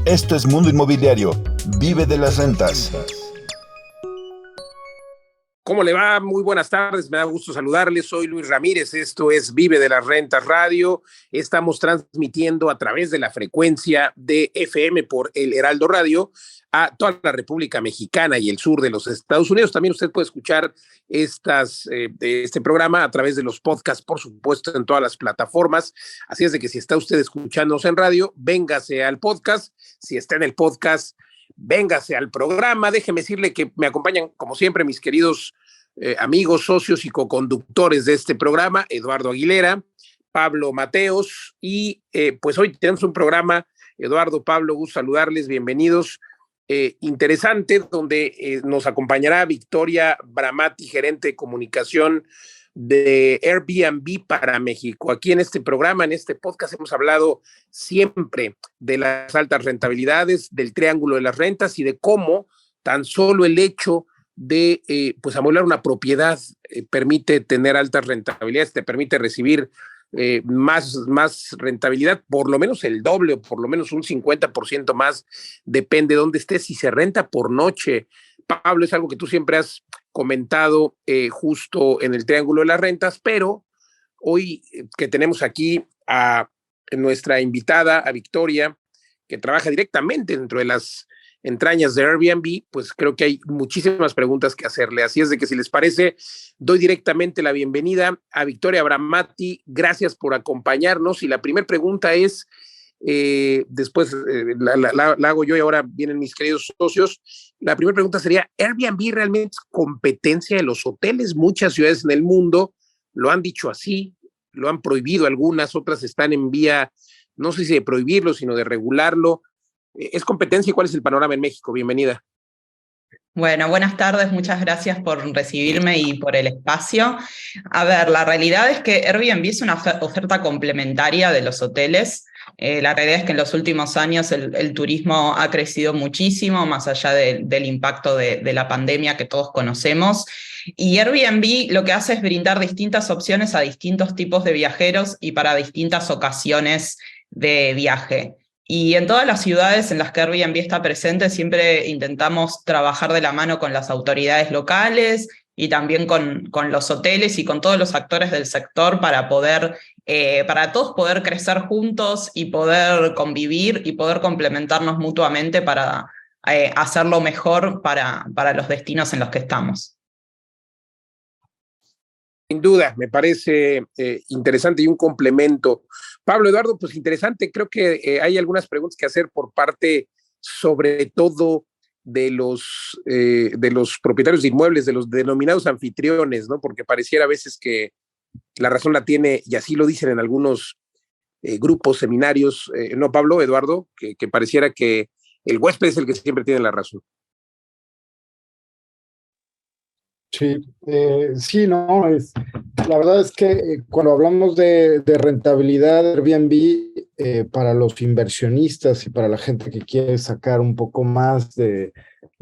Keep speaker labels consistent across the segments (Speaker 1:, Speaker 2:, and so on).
Speaker 1: Esto es Mundo Inmobiliario. Vive de las rentas.
Speaker 2: ¿Cómo le va? Muy buenas tardes, me da gusto saludarles. Soy Luis Ramírez, esto es Vive de las Rentas Radio. Estamos transmitiendo a través de la frecuencia de FM por el Heraldo Radio a toda la República Mexicana y el sur de los Estados Unidos. También usted puede escuchar este programa a través de los podcasts, por supuesto, en todas las plataformas. Así es de que si está usted escuchándonos en radio, véngase al podcast. Si está en el podcast, véngase al programa. Déjeme decirle que me acompañan, como siempre, mis queridos amigos, socios y coconductores de este programa, Eduardo Aguilera, Pablo Mateos, y pues hoy tenemos un programa, Eduardo, Pablo, gusto saludarles, bienvenidos, interesante, donde nos acompañará Victoria Bramati, gerente de comunicación de Airbnb para México. Aquí en este programa, en este podcast, hemos hablado siempre de las altas rentabilidades, del triángulo de las rentas y de cómo tan solo el hecho de pues amueblar una propiedad permite tener altas rentabilidades, te permite recibir más rentabilidad, por lo menos el doble o por lo menos un 50% más, depende de dónde estés, si se renta por noche. Pablo, es algo que tú siempre has comentado justo en el triángulo de las rentas, pero hoy que tenemos aquí a nuestra invitada, a Victoria, que trabaja directamente dentro de las entrañas de Airbnb, pues creo que hay muchísimas preguntas que hacerle. Así es de que si les parece, doy directamente la bienvenida a Victoria Bramati. Gracias por acompañarnos. Y la primera pregunta es, después la hago yo y ahora vienen mis queridos socios. La primera pregunta sería, ¿Airbnb realmente es competencia de los hoteles? Muchas ciudades en el mundo lo han dicho así, lo han prohibido algunas, otras están en vía, no sé si de prohibirlo, sino de regularlo. ¿Es competencia y cuál es el panorama en México? Bienvenida.
Speaker 3: Bueno, buenas tardes, muchas gracias por recibirme y por el espacio. A ver, la realidad es que Airbnb es una oferta complementaria de los hoteles. La realidad es que en los últimos años el turismo ha crecido muchísimo, más allá del impacto de la pandemia que todos conocemos. Y Airbnb lo que hace es brindar distintas opciones a distintos tipos de viajeros y para distintas ocasiones de viaje. Y en todas las ciudades en las que Airbnb está presente siempre intentamos trabajar de la mano con las autoridades locales y también con los hoteles y con todos los actores del sector para todos poder crecer juntos y poder convivir y poder complementarnos mutuamente para hacerlo mejor para los destinos en los que estamos.
Speaker 2: Sin duda, me parece interesante y un complemento. Pablo, Eduardo, pues interesante, creo que hay algunas preguntas que hacer por parte, sobre todo, de los propietarios de inmuebles, de los denominados anfitriones, ¿no? Porque pareciera a veces que la razón la tiene, y así lo dicen en algunos grupos, seminarios, ¿no, Pablo, Eduardo? Que pareciera que el huésped es el que siempre tiene la razón.
Speaker 4: Sí, sí, no, la verdad es que cuando hablamos de rentabilidad de Airbnb, para los inversionistas y para la gente que quiere sacar un poco más de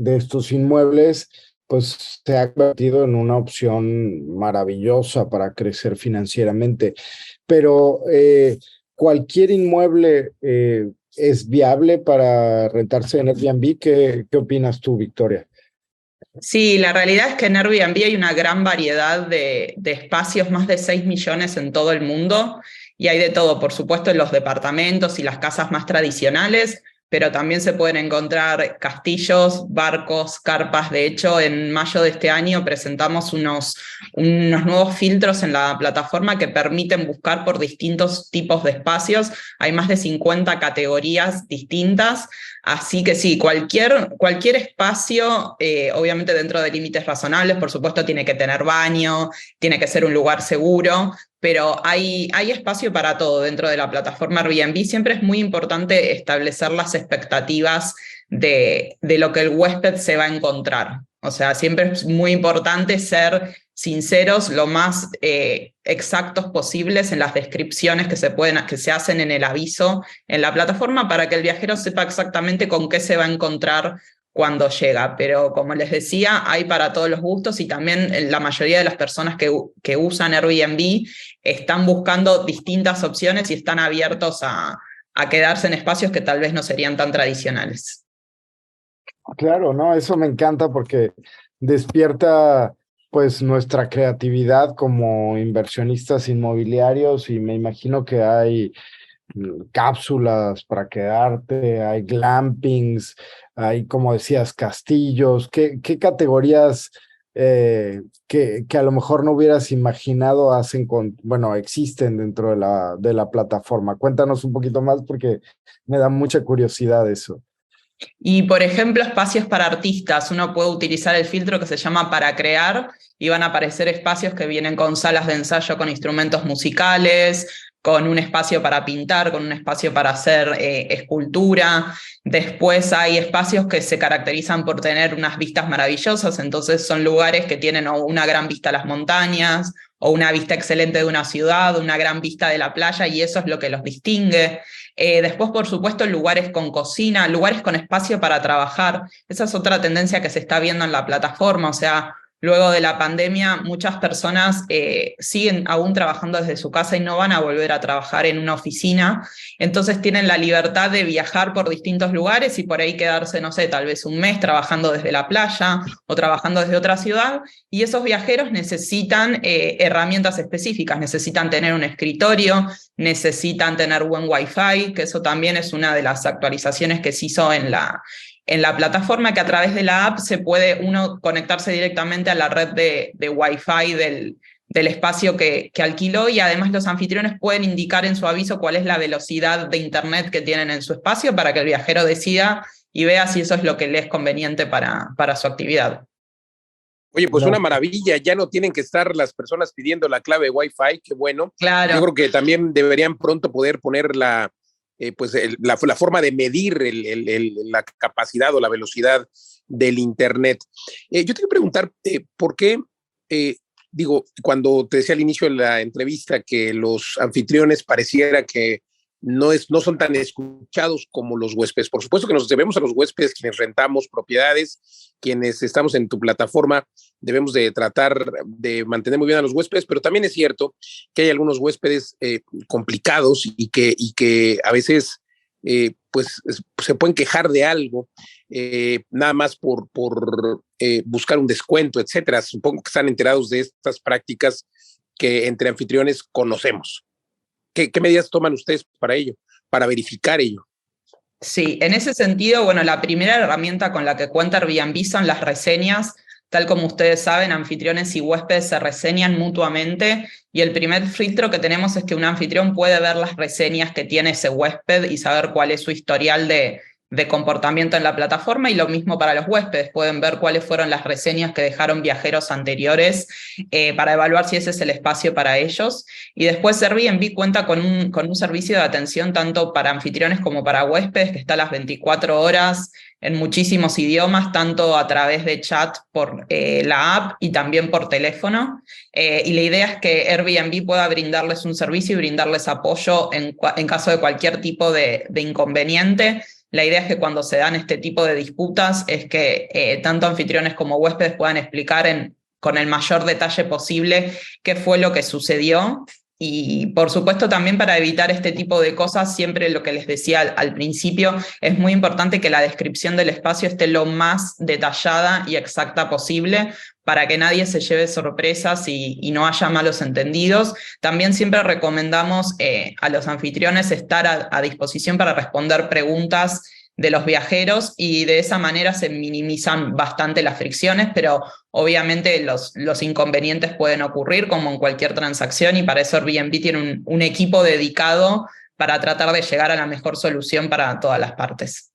Speaker 4: estos inmuebles, pues se ha convertido en una opción maravillosa para crecer financieramente. Pero cualquier inmueble es viable para rentarse en Airbnb. ¿Qué opinas tú, Victoria?
Speaker 3: Sí, la realidad es que en Airbnb hay una gran variedad de espacios, más de 6 millones en todo el mundo, y hay de todo, por supuesto, en los departamentos y las casas más tradicionales, pero también se pueden encontrar castillos, barcos, carpas. De hecho, en mayo de este año presentamos unos nuevos filtros en la plataforma que permiten buscar por distintos tipos de espacios. Hay más de 50 categorías distintas. Así que sí, cualquier espacio, obviamente dentro de límites razonables, por supuesto tiene que tener baño, tiene que ser un lugar seguro, pero hay espacio para todo dentro de la plataforma Airbnb. Siempre es muy importante establecer las expectativas de lo que el huésped se va a encontrar. O sea, siempre es muy importante ser sinceros, lo más exactos posibles en las descripciones que se hacen en el aviso en la plataforma para que el viajero sepa exactamente con qué se va a encontrar cuando llega. Pero como les decía, hay para todos los gustos y también la mayoría de las personas que usan Airbnb están buscando distintas opciones y están abiertos a a quedarse en espacios que tal vez no serían tan tradicionales.
Speaker 4: Claro, no, eso me encanta porque despierta pues nuestra creatividad como inversionistas inmobiliarios y me imagino que hay cápsulas para quedarte, hay glampings, hay, como decías, castillos. ¿Qué categorías que a lo mejor no hubieras imaginado bueno, existen dentro de la plataforma? Cuéntanos un poquito más porque me da mucha curiosidad eso.
Speaker 3: Y, por ejemplo, espacios para artistas. Uno puede utilizar el filtro que se llama Para Crear y van a aparecer espacios que vienen con salas de ensayo con instrumentos musicales, con un espacio para pintar, con un espacio para hacer escultura. Después hay espacios que se caracterizan por tener unas vistas maravillosas, entonces son lugares que tienen o una gran vista a las montañas, o una vista excelente de una ciudad, una gran vista de la playa, y eso es lo que los distingue. Después, por supuesto, lugares con cocina, lugares con espacio para trabajar. Esa es otra tendencia que se está viendo en la plataforma, o sea, luego de la pandemia, muchas personas siguen aún trabajando desde su casa y no van a volver a trabajar en una oficina, entonces tienen la libertad de viajar por distintos lugares y por ahí quedarse, no sé, tal vez un mes trabajando desde la playa o trabajando desde otra ciudad, y esos viajeros necesitan herramientas específicas, necesitan tener un escritorio, necesitan tener buen Wi-Fi, que eso también es una de las actualizaciones que se hizo en la plataforma, que a través de la app se puede uno conectarse directamente a la red de Wi-Fi del espacio que alquiló, y además los anfitriones pueden indicar en su aviso cuál es la velocidad de internet que tienen en su espacio para que el viajero decida y vea si eso es lo que le es conveniente para su actividad.
Speaker 2: Oye, pues
Speaker 4: No.
Speaker 2: una maravilla, ya no tienen que estar las personas pidiendo la clave Wi-Fi, qué bueno.
Speaker 3: Claro.
Speaker 2: Yo creo que también deberían pronto poder poner la forma de medir la capacidad o la velocidad del Internet. Yo te quiero preguntar, ¿por qué, cuando te decía al inicio de la entrevista que los anfitriones pareciera que no son tan escuchados como los huéspedes? Por supuesto que nos debemos a los huéspedes, quienes rentamos propiedades, quienes estamos en tu plataforma, debemos de tratar de mantener muy bien a los huéspedes, pero también es cierto que hay algunos huéspedes complicados y que a veces se pueden quejar de algo, nada más por buscar un descuento, etcétera. Supongo que están enterados de estas prácticas que entre anfitriones conocemos. ¿Qué medidas toman ustedes para ello, para verificar ello?
Speaker 3: Sí, en ese sentido, bueno, la primera herramienta con la que cuenta Airbnb son las reseñas. Tal como ustedes saben, anfitriones y huéspedes se reseñan mutuamente, y el primer filtro que tenemos es que un anfitrión puede ver las reseñas que tiene ese huésped y saber cuál es su historial de comportamiento en la plataforma, y lo mismo para los huéspedes, pueden ver cuáles fueron las reseñas que dejaron viajeros anteriores para evaluar si ese es el espacio para ellos. Y después Airbnb cuenta con un servicio de atención tanto para anfitriones como para huéspedes que está a las 24 horas en muchísimos idiomas, tanto a través de chat por la app y también por teléfono. Y la idea es que Airbnb pueda brindarles un servicio y brindarles apoyo en caso de cualquier tipo de inconveniente. La idea es que cuando se dan este tipo de disputas es que tanto anfitriones como huéspedes puedan explicar con el mayor detalle posible qué fue lo que sucedió. Y por supuesto también, para evitar este tipo de cosas, siempre lo que les decía al principio, es muy importante que la descripción del espacio esté lo más detallada y exacta posible para que nadie se lleve sorpresas y no haya malos entendidos. También siempre recomendamos a los anfitriones estar a disposición para responder preguntas de los viajeros, y de esa manera se minimizan bastante las fricciones, pero obviamente los inconvenientes pueden ocurrir como en cualquier transacción, y para eso Airbnb tiene un equipo dedicado para tratar de llegar a la mejor solución para todas las partes.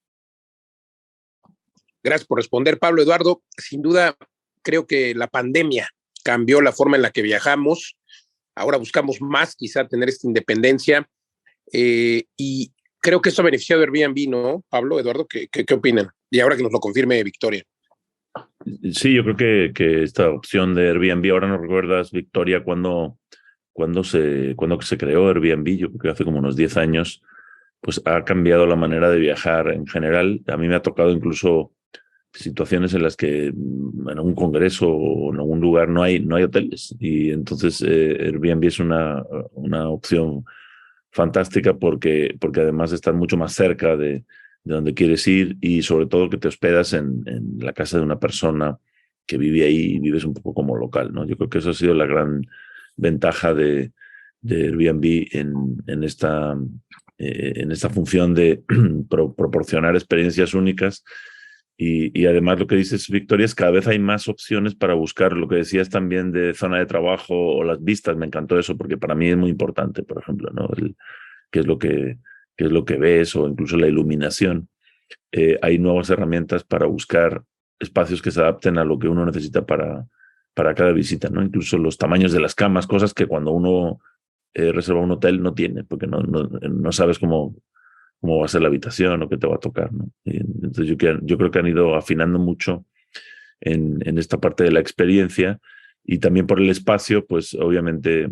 Speaker 2: Gracias por responder, Pablo. Eduardo, sin duda creo que la pandemia cambió la forma en la que viajamos. Ahora buscamos más quizá tener esta independencia, y creo que eso ha beneficiado a Airbnb, ¿no, Pablo, Eduardo? ¿Qué opinan? Y ahora que nos lo confirme Victoria.
Speaker 5: Sí, yo creo que esta opción de Airbnb, ahora nos recuerdas, Victoria, cuando se creó Airbnb, yo creo que hace como unos 10 años, pues ha cambiado la manera de viajar en general. A mí me ha tocado incluso situaciones en las que en un congreso o en algún lugar no hay hoteles, y entonces Airbnb es una opción fantástica porque además estás mucho más cerca de donde quieres ir y sobre todo que te hospedas en la casa de una persona que vive ahí y vives un poco como local, ¿no? Yo creo que eso ha sido la gran ventaja de Airbnb en esta función de proporcionar experiencias únicas. Y además lo que dices, Victoria, es cada vez hay más opciones para buscar lo que decías también de zona de trabajo o las vistas. Me encantó eso porque para mí es muy importante, por ejemplo, ¿no? Qué es lo que ves o incluso la iluminación. Hay nuevas herramientas para buscar espacios que se adapten a lo que uno necesita para cada visita, ¿no? Incluso los tamaños de las camas, cosas que cuando uno reserva un hotel no tiene, porque no sabes cómo va a ser la habitación o qué te va a tocar, ¿no? Y entonces yo creo que han ido afinando mucho en esta parte de la experiencia y también por el espacio, pues obviamente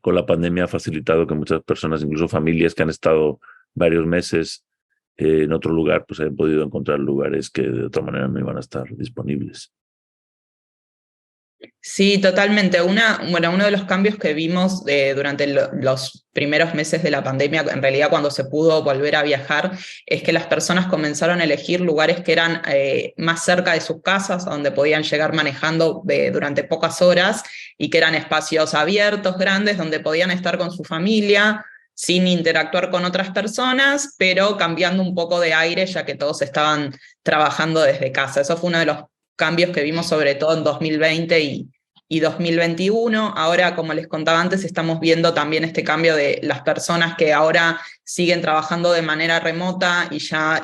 Speaker 5: con la pandemia ha facilitado que muchas personas, incluso familias que han estado varios meses en otro lugar, pues hayan podido encontrar lugares que de otra manera no iban a estar disponibles.
Speaker 3: Sí, totalmente. Uno de los cambios que vimos durante los primeros meses de la pandemia, en realidad cuando se pudo volver a viajar, es que las personas comenzaron a elegir lugares que eran más cerca de sus casas, a donde podían llegar manejando durante pocas horas y que eran espacios abiertos, grandes, donde podían estar con su familia sin interactuar con otras personas, pero cambiando un poco de aire, ya que todos estaban trabajando desde casa. Eso fue uno de los cambios que vimos sobre todo en 2020 y 2021. Ahora, como les contaba antes, estamos viendo también este cambio de las personas que ahora siguen trabajando de manera remota y ya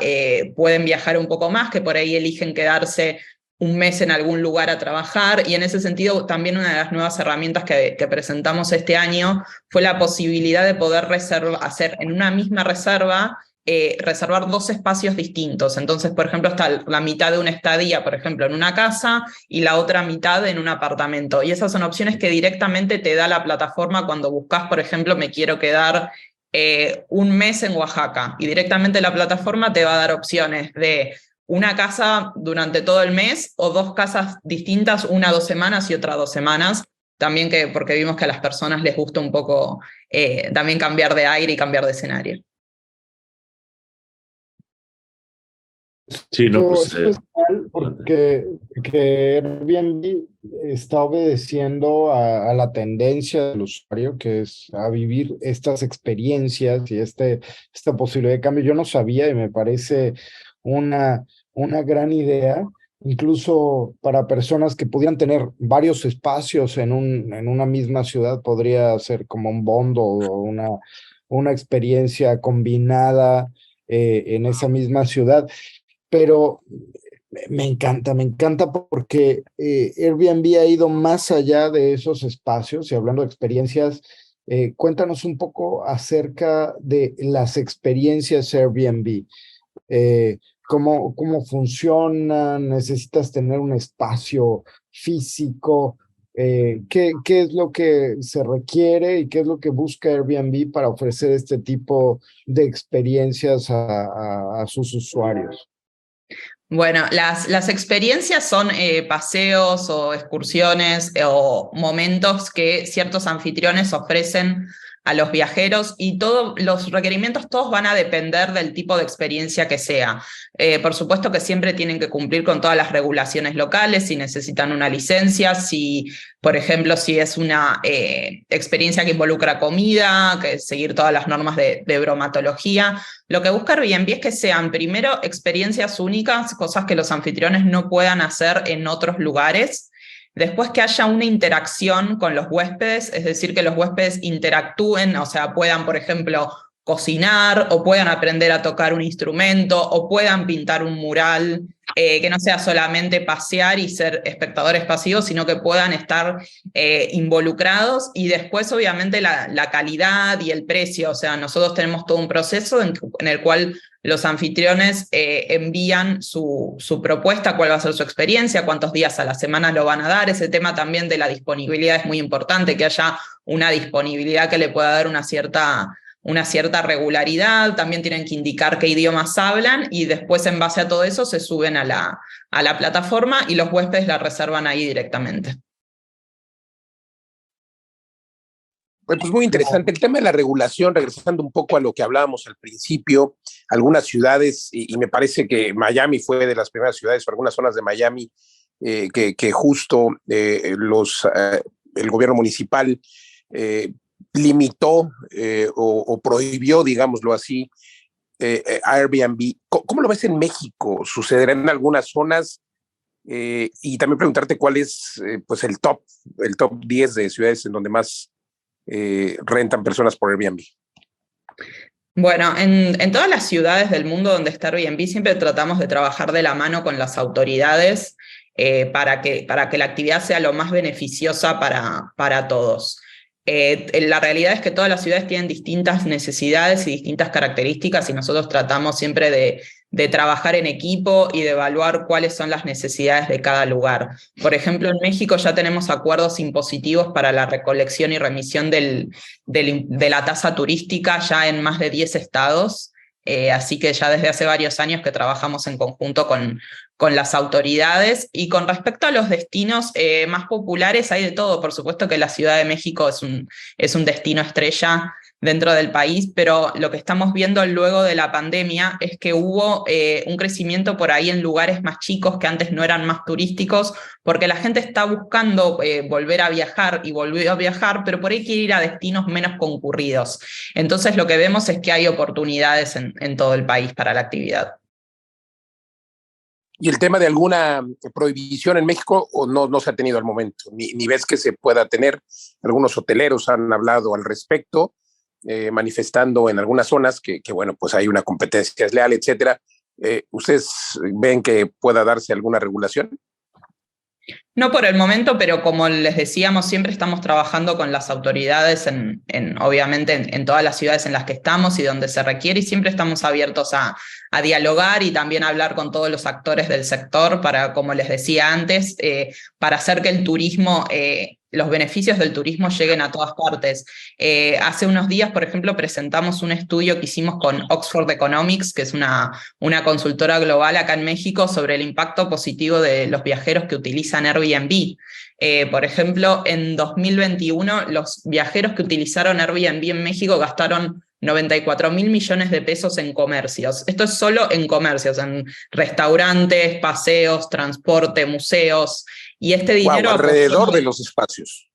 Speaker 3: pueden viajar un poco más, que por ahí eligen quedarse un mes en algún lugar a trabajar, y en ese sentido también una de las nuevas herramientas que presentamos este año fue la posibilidad de poder hacer en una misma reserva reservar 2 espacios distintos. Entonces, por ejemplo, está la mitad de una estadía, por ejemplo, en una casa y la otra mitad en un apartamento. Y esas son opciones que directamente te da la plataforma cuando buscas, por ejemplo, me quiero quedar un mes en Oaxaca. Y directamente la plataforma te va a dar opciones de una casa durante todo el mes o 2 casas distintas, una 2 semanas y otra 2 semanas. También porque vimos que a las personas les gusta un poco también cambiar de aire y cambiar de escenario.
Speaker 5: Sí, no, pues,
Speaker 4: Esto es mal porque que Airbnb está obedeciendo a la tendencia del usuario, que es a vivir estas experiencias y esta posibilidad de cambio. Yo no sabía y me parece una gran idea, incluso para personas que pudieran tener varios espacios en una misma ciudad, podría ser como un bundle o una experiencia combinada en esa misma ciudad. Pero me encanta porque Airbnb ha ido más allá de esos espacios y hablando de experiencias, cuéntanos un poco acerca de las experiencias Airbnb. ¿Cómo funcionan? ¿Necesitas tener un espacio físico? ¿Qué es lo que se requiere y qué es lo que busca Airbnb para ofrecer este tipo de experiencias a sus usuarios?
Speaker 3: Bueno, las experiencias son paseos o excursiones o momentos que ciertos anfitriones ofrecen a los viajeros, y los requerimientos todos van a depender del tipo de experiencia que sea. Por supuesto que siempre tienen que cumplir con todas las regulaciones locales, si necesitan una licencia, por ejemplo, si es una experiencia que involucra comida, que seguir todas las normas de bromatología. Lo que busca Airbnb es que sean primero experiencias únicas, cosas que los anfitriones no puedan hacer en otros lugares. Después, que haya una interacción con los huéspedes, es decir, que los huéspedes interactúen, o sea, puedan, por ejemplo, cocinar, o puedan aprender a tocar un instrumento, o puedan pintar un mural, que no sea solamente pasear y ser espectadores pasivos, sino que puedan estar involucrados. Y después, obviamente, la calidad y el precio. O sea, nosotros tenemos todo un proceso en el cual los anfitriones envían su propuesta, cuál va a ser su experiencia, cuántos días a la semana lo van a dar. Ese tema también de la disponibilidad es muy importante, que haya una disponibilidad que le pueda dar una cierta regularidad. También tienen que indicar qué idiomas hablan, y después, en base a todo eso, se suben a la plataforma y los huéspedes la reservan ahí directamente.
Speaker 2: Pues muy interesante. El tema de la regulación, regresando un poco a lo que hablábamos al principio, algunas ciudades, y me parece que Miami fue de las primeras ciudades, o algunas zonas de Miami, que justo el gobierno municipal limitó o prohibió, digámoslo así, Airbnb. ¿Cómo lo ves en México? ¿Sucederá en algunas zonas? Y también preguntarte cuál es pues el top 10 de ciudades en donde más rentan personas por Airbnb.
Speaker 3: Bueno, en todas las ciudades del mundo donde está Airbnb siempre tratamos de trabajar de la mano con las autoridades para que la actividad sea lo más beneficiosa para todos. La realidad es que todas las ciudades tienen distintas necesidades y distintas características y nosotros tratamos siempre de trabajar en equipo y de evaluar cuáles son las necesidades de cada lugar. Por ejemplo, en México ya tenemos acuerdos impositivos para la recolección y remisión de la tasa turística ya en más de 10 estados, así que ya desde hace varios años que trabajamos en conjunto con las autoridades. Y con respecto a los destinos más populares, hay de todo. Por supuesto que la Ciudad de México es un destino estrella dentro del país, pero lo que estamos viendo luego de la pandemia es que hubo un crecimiento por ahí en lugares más chicos que antes no eran más turísticos, porque la gente está buscando volver a viajar y volvió a viajar, pero por ahí quiere ir a destinos menos concurridos. Entonces lo que vemos es que hay oportunidades en todo el país para la actividad.
Speaker 2: ¿Y el tema de alguna prohibición en México o no se ha tenido al momento? Ni ves que se pueda tener. Algunos hoteleros han hablado al respecto, manifestando en algunas zonas que bueno, pues hay una competencia desleal, etcétera. ¿Ustedes ven que pueda darse alguna regulación?
Speaker 3: No por el momento, pero como les decíamos, siempre estamos trabajando con las autoridades obviamente en todas las ciudades en las que estamos y donde se requiere, y siempre estamos abiertos a dialogar y también a hablar con todos los actores del sector para, como les decía antes, para hacer que el turismo, los beneficios del turismo lleguen a todas partes. Hace unos días, por ejemplo, presentamos un estudio que hicimos con Oxford Economics, que es una consultora global acá en México, sobre el impacto positivo de los viajeros que utilizan Airbnb. Por ejemplo, en 2021, los viajeros que utilizaron Airbnb en México gastaron 94.000 millones de pesos en comercios. Esto es solo en comercios, en restaurantes, paseos, transporte, museos. Y este dinero...
Speaker 2: alrededor de los espacios.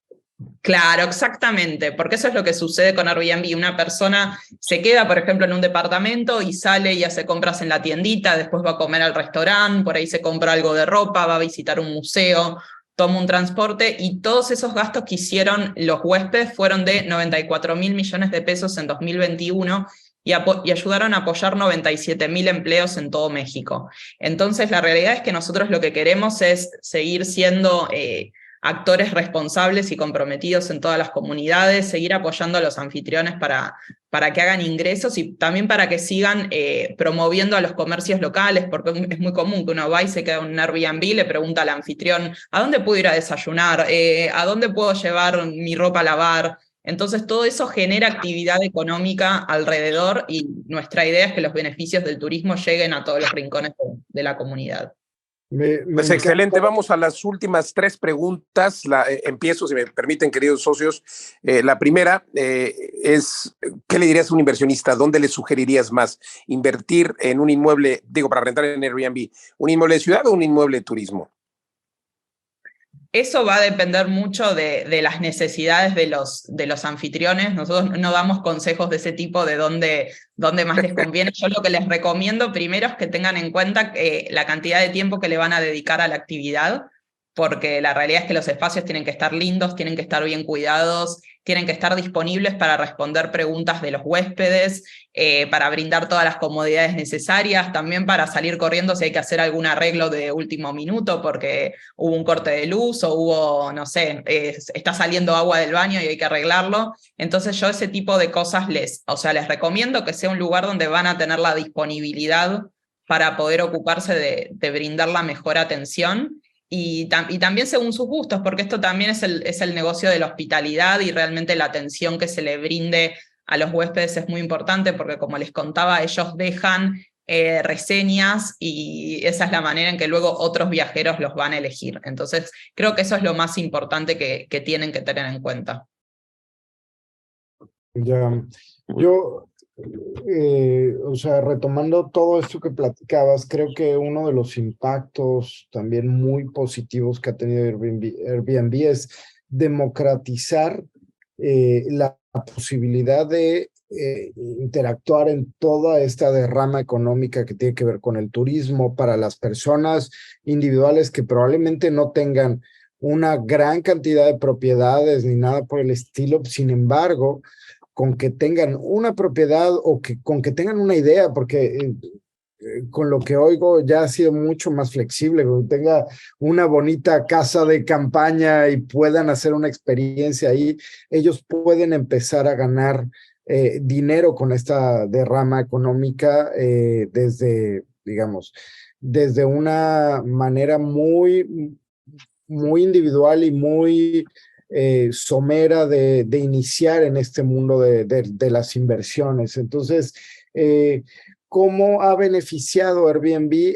Speaker 3: Claro, exactamente, porque eso es lo que sucede con Airbnb. Una persona se queda, por ejemplo, en un departamento y sale y hace compras en la tiendita, después va a comer al restaurante, por ahí se compra algo de ropa, va a visitar un museo, toma un transporte, y todos esos gastos que hicieron los huéspedes fueron de 94.000 millones de pesos en 2021 y ayudaron a apoyar 97.000 empleos en todo México. Entonces, la realidad es que nosotros lo que queremos es seguir siendo actores responsables y comprometidos en todas las comunidades, seguir apoyando a los anfitriones para que hagan ingresos y también para que sigan promoviendo a los comercios locales, porque es muy común que uno va y se queda en un Airbnb y le pregunta al anfitrión, ¿a dónde puedo ir a desayunar? ¿A dónde puedo llevar mi ropa a lavar? Entonces todo eso genera actividad económica alrededor y nuestra idea es que los beneficios del turismo lleguen a todos los rincones de la comunidad.
Speaker 2: Pues excelente, vamos a las últimas 3 preguntas. Empiezo, si me permiten, queridos socios. La primera es, ¿qué le dirías a un inversionista? ¿Dónde le sugerirías más? ¿Invertir en un inmueble, para rentar en Airbnb, un inmueble de ciudad o un inmueble de turismo?
Speaker 3: Eso va a depender mucho de las necesidades de los anfitriones. Nosotros no damos consejos de ese tipo de dónde más les conviene. Yo lo que les recomiendo primero es que tengan en cuenta la cantidad de tiempo que le van a dedicar a la actividad, porque la realidad es que los espacios tienen que estar lindos, tienen que estar bien cuidados, tienen que estar disponibles para responder preguntas de los huéspedes, para brindar todas las comodidades necesarias, también para salir corriendo si hay que hacer algún arreglo de último minuto porque hubo un corte de luz o hubo, no sé, está saliendo agua del baño y hay que arreglarlo. Entonces yo ese tipo de cosas les recomiendo que sea un lugar donde van a tener la disponibilidad para poder ocuparse de brindar la mejor atención. Y también según sus gustos, porque esto también es el negocio de la hospitalidad y realmente la atención que se le brinde a los huéspedes es muy importante porque, como les contaba, ellos dejan reseñas y esa es la manera en que luego otros viajeros los van a elegir. Entonces creo que eso es lo más importante que tienen que tener en cuenta.
Speaker 4: Ya, yo, o sea, retomando todo esto que platicabas, creo que uno de los impactos también muy positivos que ha tenido Airbnb es democratizar la posibilidad de interactuar en toda esta derrama económica que tiene que ver con el turismo para las personas individuales que probablemente no tengan una gran cantidad de propiedades ni nada por el estilo. Sin embargo, con que tengan una propiedad o con que tengan una idea, porque con lo que oigo ya ha sido mucho más flexible, que tenga una bonita casa de campaña y puedan hacer una experiencia ahí, ellos pueden empezar a ganar dinero con esta derrama económica desde, digamos, desde una manera muy, muy individual y muy somera de iniciar en este mundo de las inversiones. Entonces, ¿cómo ha beneficiado Airbnb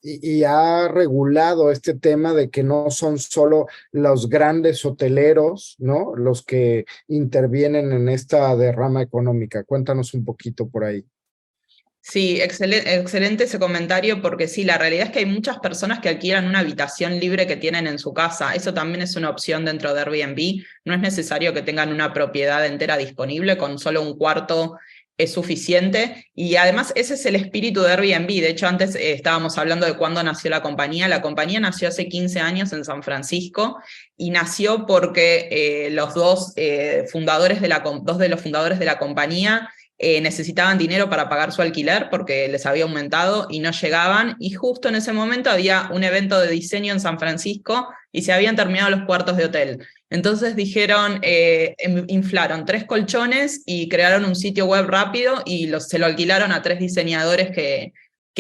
Speaker 4: y ha regulado este tema de que no son solo los grandes hoteleros, ¿no?, los que intervienen en esta derrama económica? Cuéntanos un poquito por ahí.
Speaker 3: Sí, excelente ese comentario, porque sí, la realidad es que hay muchas personas que alquilan una habitación libre que tienen en su casa. Eso también es una opción dentro de Airbnb. No es necesario que tengan una propiedad entera disponible, con solo un cuarto es suficiente. Y además ese es el espíritu de Airbnb. De hecho, antes estábamos hablando de cuándo nació la compañía. La compañía nació hace 15 años en San Francisco y nació porque los dos de los fundadores de la compañía necesitaban dinero para pagar su alquiler porque les había aumentado y no llegaban, y justo en ese momento había un evento de diseño en San Francisco y se habían terminado los cuartos de hotel. Entonces dijeron, inflaron 3 colchones y crearon un sitio web rápido y se lo alquilaron a 3 diseñadores que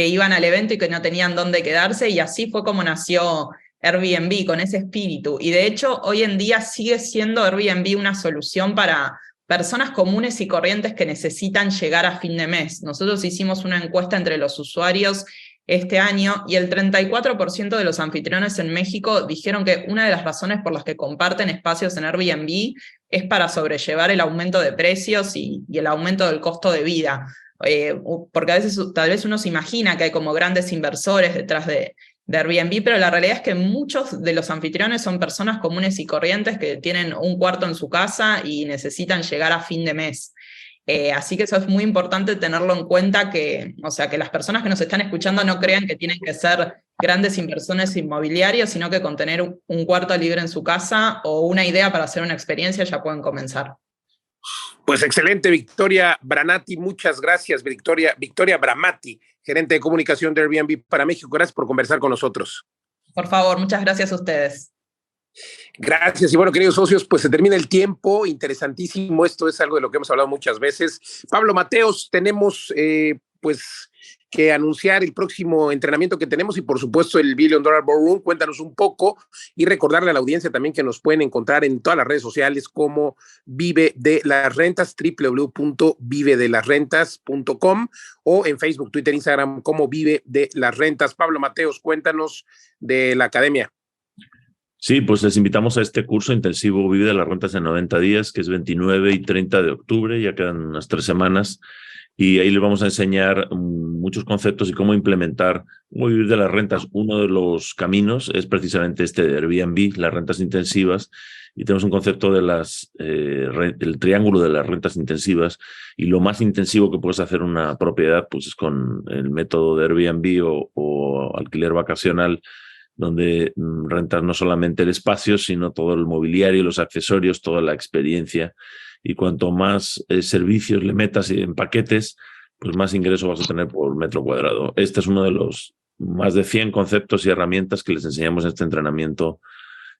Speaker 3: iban al evento y que no tenían dónde quedarse, y así fue como nació Airbnb, con ese espíritu. Y de hecho, hoy en día sigue siendo Airbnb una solución para personas comunes y corrientes que necesitan llegar a fin de mes. Nosotros hicimos una encuesta entre los usuarios este año y el 34% de los anfitriones en México dijeron que una de las razones por las que comparten espacios en Airbnb es para sobrellevar el aumento de precios y el aumento del costo de vida. Porque a veces tal vez uno se imagina que hay como grandes inversores detrás de Airbnb, pero la realidad es que muchos de los anfitriones son personas comunes y corrientes que tienen un cuarto en su casa y necesitan llegar a fin de mes. Así que eso es muy importante tenerlo en cuenta, o sea, que las personas que nos están escuchando no crean que tienen que ser grandes inversiones inmobiliarias, sino que con tener un cuarto libre en su casa o una idea para hacer una experiencia ya pueden comenzar.
Speaker 2: Pues excelente, Victoria Branati, muchas gracias, Victoria Bramati, gerente de comunicación de Airbnb para México. Gracias por conversar con nosotros.
Speaker 3: Por favor, muchas gracias a ustedes.
Speaker 2: Gracias. Y bueno, queridos socios, pues se termina el tiempo. Interesantísimo. Esto es algo de lo que hemos hablado muchas veces. Pablo Mateos, tenemos pues que anunciar el próximo entrenamiento que tenemos y por supuesto el $1 Billion Ballroom. Cuéntanos un poco y recordarle a la audiencia también que nos pueden encontrar en todas las redes sociales como Vive de las Rentas, www.vivedelasrentas.com, o en Facebook, Twitter, Instagram como Vive de las Rentas. Pablo Mateos, cuéntanos de la academia.
Speaker 5: Sí, pues les invitamos a este curso intensivo Vive de las Rentas en 90 días, que es 29 y 30 de octubre, ya quedan unas 3 semanas, y ahí les vamos a enseñar muchos conceptos y cómo implementar, cómo vivir de las rentas. Uno de los caminos es precisamente este de Airbnb, las rentas intensivas, y tenemos un concepto de el triángulo de las rentas intensivas, y lo más intensivo que puedes hacer una propiedad pues es con el método de Airbnb o alquiler vacacional, donde rentas no solamente el espacio, sino todo el mobiliario, los accesorios, toda la experiencia. Y cuanto más servicios le metas en paquetes, pues más ingreso vas a tener por metro cuadrado. Este es uno de los más de 100 conceptos y herramientas que les enseñamos en este entrenamiento,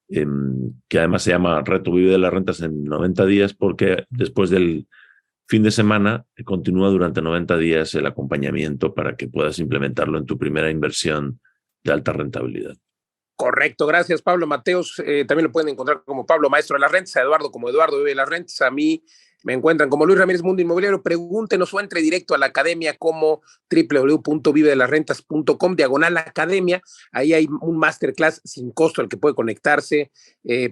Speaker 5: que además se llama Reto Vive de las Rentas en 90 días, porque después del fin de semana continúa durante 90 días el acompañamiento para que puedas implementarlo en tu primera inversión de alta rentabilidad.
Speaker 2: Correcto, gracias Pablo Mateos. También lo pueden encontrar como Pablo Maestro de las Rentas, a Eduardo como Eduardo Vive de las Rentas, a mí Me encuentran como Luis Ramírez Mundo Inmobiliario. Pregúntenos o entre directo a la academia como www.vivedelasrentas.com/academia. Ahí hay un masterclass sin costo al que puede conectarse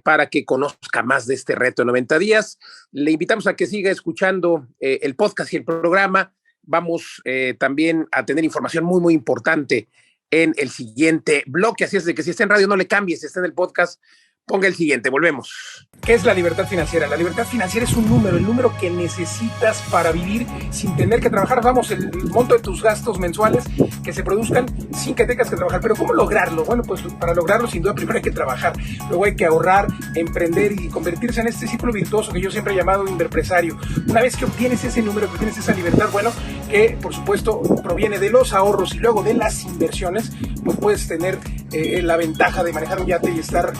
Speaker 2: para que conozca más de este reto de 90 días. Le invitamos a que siga escuchando el podcast y el programa. Vamos también a tener información muy, muy importante en el siguiente bloque. Así es de que si está en radio, no le cambie. Si está en el podcast, ponga el siguiente. Volvemos.
Speaker 6: ¿Qué es la libertad financiera? La libertad financiera es un número, el número que necesitas para vivir sin tener que trabajar. Vamos, el monto de tus gastos mensuales que se produzcan sin que tengas que trabajar. ¿Pero cómo lograrlo? Bueno, pues para lograrlo, sin duda, primero hay que trabajar. Luego hay que ahorrar, emprender y convertirse en este círculo virtuoso que yo siempre he llamado inverpresario. Una vez que obtienes ese número, que obtienes esa libertad, bueno, que por supuesto proviene de los ahorros y luego de las inversiones, pues puedes tener la ventaja de manejar un yate y estar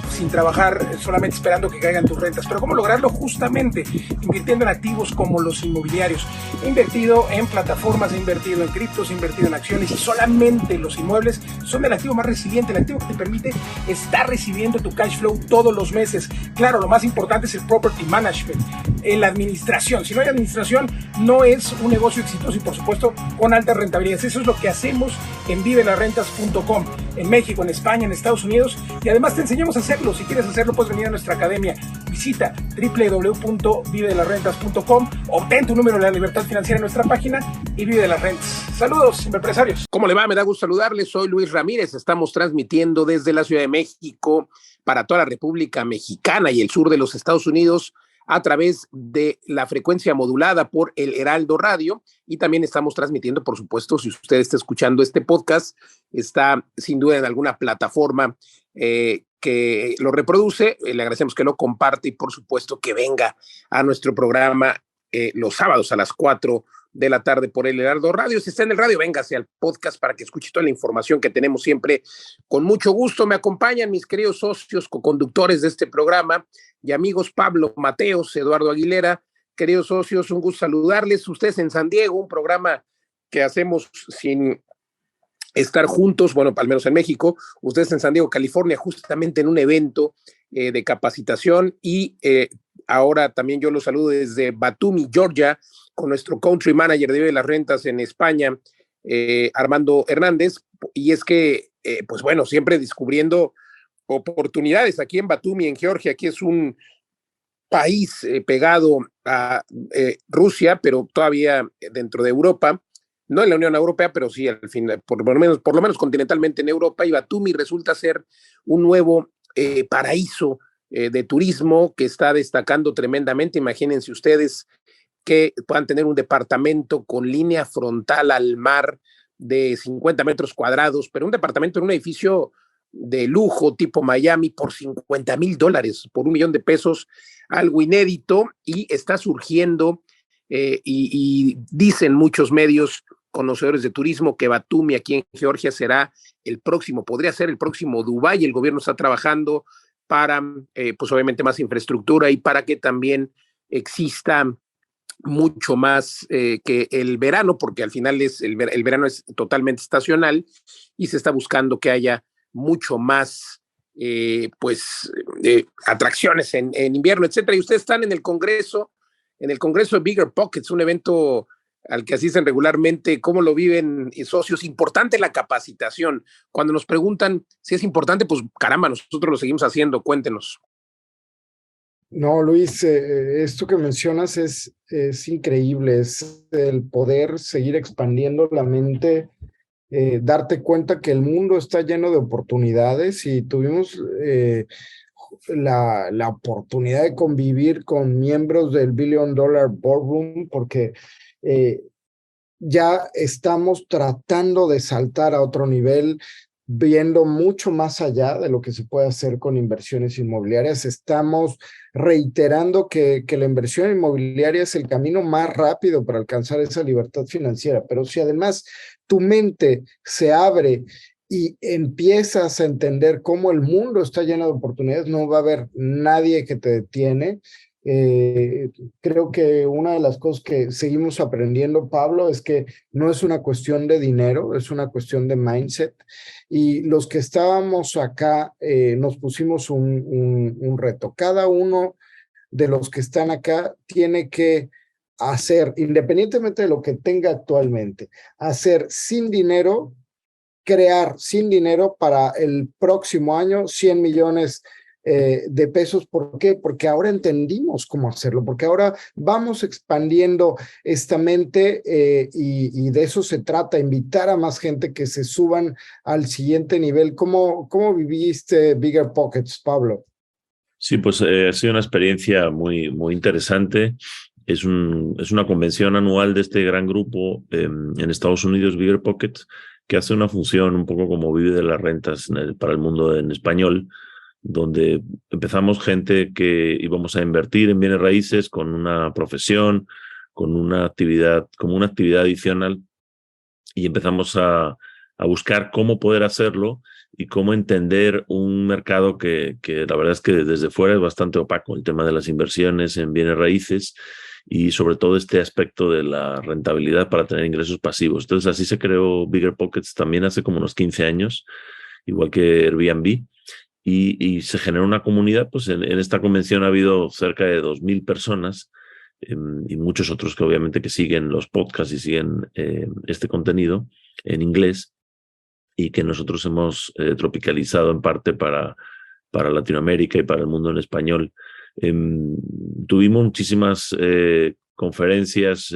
Speaker 6: sin trabajar, solamente esperando que caigan tus rentas. Pero ¿cómo lograrlo? Justamente invirtiendo en activos como los inmobiliarios. He invertido en plataformas, he invertido en criptos, he invertido en acciones, y solamente los inmuebles son el activo más resiliente, el activo que te permite estar recibiendo tu cash flow todos los meses. Claro, lo más importante es el property management, la administración. Si no hay administración, no es un negocio exitoso y, por supuesto, con altas rentabilidades. Eso es lo que hacemos en vivedelasrentas.com, en México, en España, en Estados Unidos, y además te enseñamos a hacerlo. Si quieres hacerlo, puedes venir a nuestra academia. Visita www.vivedelasrentas.com, obtén tu número de la libertad financiera en nuestra página y vive de las rentas. Saludos, empresarios.
Speaker 2: ¿Cómo le va? Me da gusto saludarles. Soy Luis Ramírez. Estamos transmitiendo desde la Ciudad de México para toda la República Mexicana y el sur de los Estados Unidos a través de la frecuencia modulada por el Heraldo Radio, y también estamos transmitiendo, por supuesto, si usted está escuchando este podcast, está sin duda en alguna plataforma que lo reproduce. Le agradecemos que lo comparte y, por supuesto, que venga a nuestro programa los sábados a las 4 de la tarde por el Heraldo Radio. Si está en el radio, véngase al podcast para que escuche toda la información que tenemos siempre con mucho gusto. Me acompañan mis queridos socios, coconductores de este programa y amigos Pablo Mateos, Eduardo Aguilera. Queridos socios, un gusto saludarles. Ustedes en San Diego, un programa que hacemos sin estar juntos, bueno, al menos en México. Ustedes en San Diego, California, justamente en un evento de capacitación, y ahora también yo los saludo desde Batumi, Georgia, con nuestro country manager de Vive de las Rentas en España, Armando Hernández. Y es que, pues bueno, siempre descubriendo oportunidades aquí en Batumi, en Georgia, que es un país pegado a Rusia, pero todavía dentro de Europa, no en la Unión Europea, pero sí al fin, por lo menos continentalmente en Europa. Y Batumi resulta ser un nuevo paraíso de turismo que está destacando tremendamente. Imagínense ustedes que puedan tener un departamento con línea frontal al mar de 50 metros cuadrados, pero un departamento en un edificio de lujo tipo Miami por $50,000, por $1 millón, algo inédito, y está surgiendo y dicen muchos medios conocedores de turismo que Batumi aquí en Georgia podría ser el próximo Dubái. El gobierno está trabajando para, pues obviamente, más infraestructura y para que también exista mucho más que el verano, porque al final el verano es totalmente estacional y se está buscando que haya mucho más atracciones en invierno, etcétera. Y ustedes están en el Congreso de Bigger Pockets, un evento al que asisten regularmente. ¿Cómo lo viven, socios? Importante la capacitación. Cuando nos preguntan si es importante, pues caramba, nosotros lo seguimos haciendo. Cuéntenos.
Speaker 4: No, Luis, esto que mencionas es increíble, es el poder seguir expandiendo la mente, darte cuenta que el mundo está lleno de oportunidades, y tuvimos la oportunidad de convivir con miembros del Billion Dollar Boardroom, porque ya estamos tratando de saltar a otro nivel, viendo mucho más allá de lo que se puede hacer con inversiones inmobiliarias. Estamos reiterando que la inversión inmobiliaria es el camino más rápido para alcanzar esa libertad financiera, pero si además tu mente se abre y empiezas a entender cómo el mundo está lleno de oportunidades, no va a haber nadie que te detiene. Creo que una de las cosas que seguimos aprendiendo, Pablo, es que no es una cuestión de dinero, es una cuestión de mindset. Y los que estábamos acá nos pusimos un reto. Cada uno de los que están acá tiene que hacer, independientemente de lo que tenga actualmente, hacer sin dinero, crear sin dinero para el próximo año 100 millones de pesos. ¿Por qué? Porque ahora entendimos cómo hacerlo, porque ahora vamos expandiendo esta mente y de eso se trata, invitar a más gente que se suban al siguiente nivel. ¿Cómo viviste Bigger Pockets, Pablo?
Speaker 5: Sí, pues ha sido una experiencia muy, muy interesante. Es una convención anual de este gran grupo en Estados Unidos, Bigger Pockets, que hace una función un poco como Vive de las Rentas para el mundo en español, donde empezamos gente que íbamos a invertir en bienes raíces con una profesión, con una actividad, como una actividad adicional, y empezamos a buscar cómo poder hacerlo y cómo entender un mercado que la verdad es que desde fuera es bastante opaco, el tema de las inversiones en bienes raíces y sobre todo este aspecto de la rentabilidad para tener ingresos pasivos. Entonces así se creó Bigger Pockets también hace como unos 15 años, igual que Airbnb, y se generó una comunidad. Pues en esta convención ha habido cerca de 2.000 personas y muchos otros que obviamente que siguen los podcasts y siguen este contenido en inglés, y que nosotros hemos tropicalizado en parte para Latinoamérica y para el mundo en español. Tuvimos muchísimas conferencias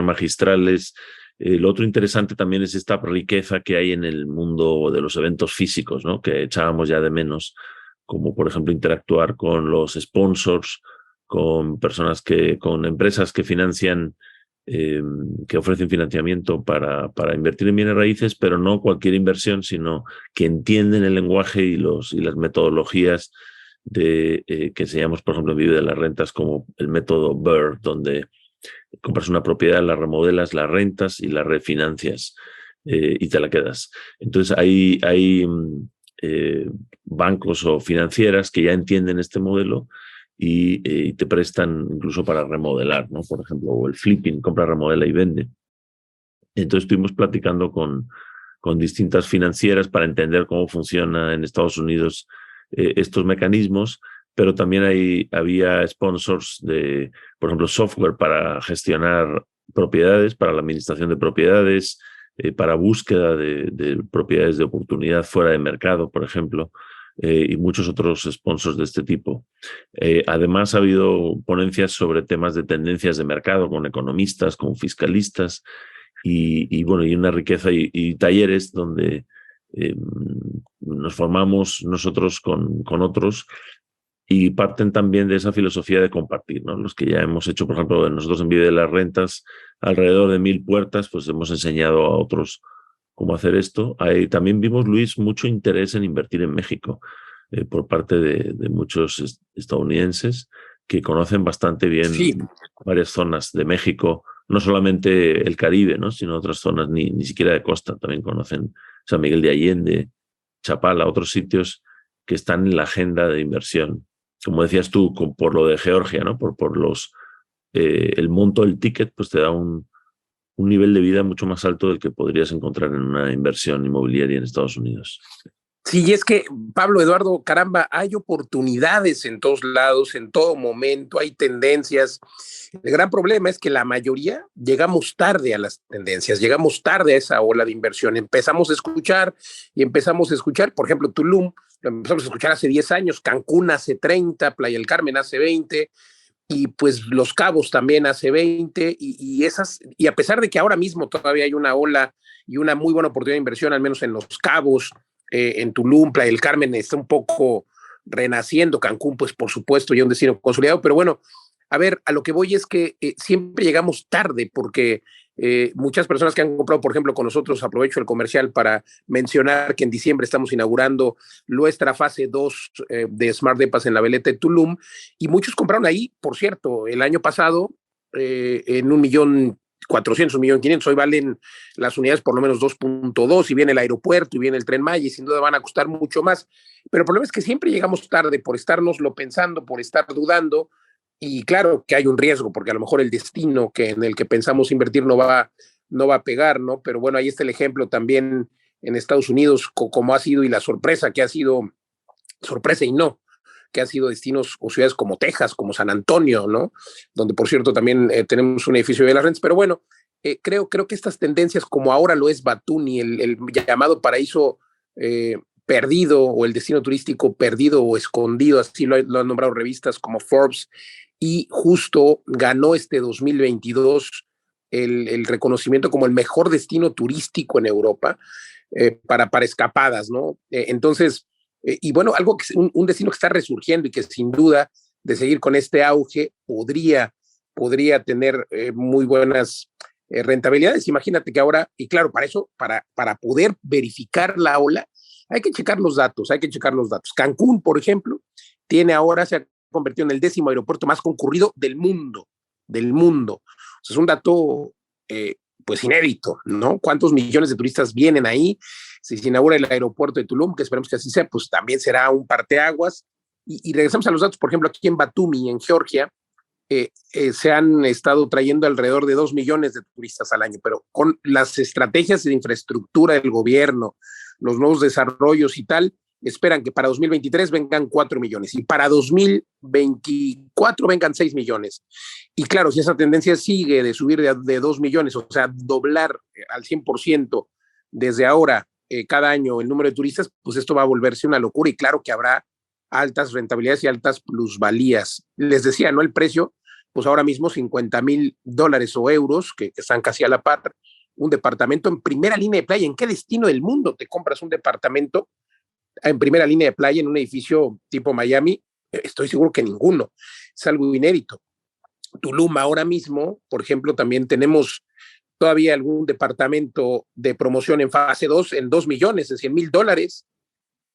Speaker 5: magistrales. Lo otro interesante también es esta riqueza que hay en el mundo de los eventos físicos, ¿no? Que echábamos ya de menos, como por ejemplo interactuar con los sponsors, con personas con empresas que financian, que ofrecen financiamiento para invertir en bienes raíces, pero no cualquier inversión, sino que entienden el lenguaje y las metodologías que enseñamos, por ejemplo, en Vive de las Rentas, como el método BRRRR, donde compras una propiedad, la remodelas, la rentas y la refinancias y te la quedas. Entonces hay bancos o financieras que ya entienden este modelo y te prestan incluso para remodelar, ¿no? Por ejemplo, o el flipping, compra, remodela y vende. Entonces estuvimos platicando con distintas financieras para entender cómo funciona en Estados Unidos estos mecanismos, pero también había sponsors de, por ejemplo, software para gestionar propiedades, para la administración de propiedades, para búsqueda de propiedades de oportunidad fuera de mercado, por ejemplo, y muchos otros sponsors de este tipo. Además, ha habido ponencias sobre temas de tendencias de mercado con economistas, con fiscalistas, y una riqueza y talleres donde nos formamos nosotros con otros, y parten también de esa filosofía de compartir, ¿no? Los que ya hemos hecho, por ejemplo, nosotros en Vive de las Rentas, alrededor de 1.000 puertas, pues hemos enseñado a otros cómo hacer esto. También vimos, Luis, mucho interés en invertir en México por parte de muchos estadounidenses que conocen bastante bien varias zonas de México, no solamente el Caribe, ¿no? Sino otras zonas, ni siquiera de costa, también conocen San Miguel de Allende, Chapala, otros sitios que están en la agenda de inversión. Como decías tú, por lo de Georgia, ¿no? Por el monto del ticket, pues te da un nivel de vida mucho más alto del que podrías encontrar en una inversión inmobiliaria en Estados Unidos.
Speaker 2: Sí, y es que, Pablo, Eduardo, caramba, hay oportunidades en todos lados, en todo momento, hay tendencias. El gran problema es que la mayoría llegamos tarde a las tendencias, llegamos tarde a esa ola de inversión. Empezamos a escuchar, por ejemplo, Tulum, lo empezamos a escuchar hace 10 años, Cancún hace 30, Playa del Carmen hace 20, y pues Los Cabos también hace 20, y a pesar de que ahora mismo todavía hay una ola y una muy buena oportunidad de inversión, al menos en Los Cabos, en Tulum, Playa del Carmen está un poco renaciendo, Cancún, pues por supuesto, ya un destino consolidado, pero bueno, a ver, a lo que voy es que siempre llegamos tarde, porque muchas personas que han comprado, por ejemplo, con nosotros, aprovecho el comercial para mencionar que en diciembre estamos inaugurando nuestra fase 2 de Smart Depas en la Veleta de Tulum, y muchos compraron ahí, por cierto, el año pasado en 1.400.000, 1.500.000, hoy valen las unidades por lo menos 2.2, y viene el aeropuerto y viene el Tren Maya, y sin duda van a costar mucho más, pero el problema es que siempre llegamos tarde por estarnoslo pensando, por estar dudando. Y claro que hay un riesgo, porque a lo mejor el destino en el que pensamos invertir no va a pegar, ¿no? Pero bueno, ahí está el ejemplo también en Estados Unidos, como ha sido, y la sorpresa que ha sido, sorpresa y no, que han sido destinos o ciudades como Texas, como San Antonio, ¿no? Donde, por cierto, también tenemos un edificio de las rentas. Pero bueno, creo que estas tendencias, como ahora lo es Batumi, el llamado paraíso perdido o el destino turístico perdido o escondido, así lo han nombrado revistas como Forbes, y justo ganó este 2022 el reconocimiento como el mejor destino turístico en Europa para escapadas, ¿no? Entonces, y bueno, algo que un destino que está resurgiendo y que sin duda de seguir con este auge podría tener muy buenas rentabilidades. Imagínate que ahora, y claro, para eso, para poder verificar la ola, hay que checar los datos. Cancún, por ejemplo, se ha convertido en el 10º aeropuerto más concurrido del mundo. O sea, es un dato pues inédito, ¿no? ¿Cuántos millones de turistas vienen ahí? Si se inaugura el aeropuerto de Tulum, que esperemos que así sea, pues también será un parteaguas. Y regresamos a los datos, por ejemplo, aquí en Batumi, en Georgia, se han estado trayendo alrededor de 2 millones de turistas al año, pero con las estrategias de infraestructura del gobierno, los nuevos desarrollos y tal, esperan que para 2023 vengan 4 millones y para 2024 vengan 6 millones. Y claro, si esa tendencia sigue de subir de 2 millones, o sea, doblar al 100% desde ahora cada año el número de turistas, pues esto va a volverse una locura y claro que habrá altas rentabilidades y altas plusvalías. Les decía, ¿no? El precio, pues ahora mismo $50,000 o euros, que están casi a la par, un departamento en primera línea de playa. ¿En qué destino del mundo te compras un departamento en primera línea de playa en un edificio tipo Miami? Estoy seguro que ninguno. Es algo inédito. Tulum ahora mismo, por ejemplo, también tenemos todavía algún departamento de promoción en fase 2 en 2 millones, de $100,000,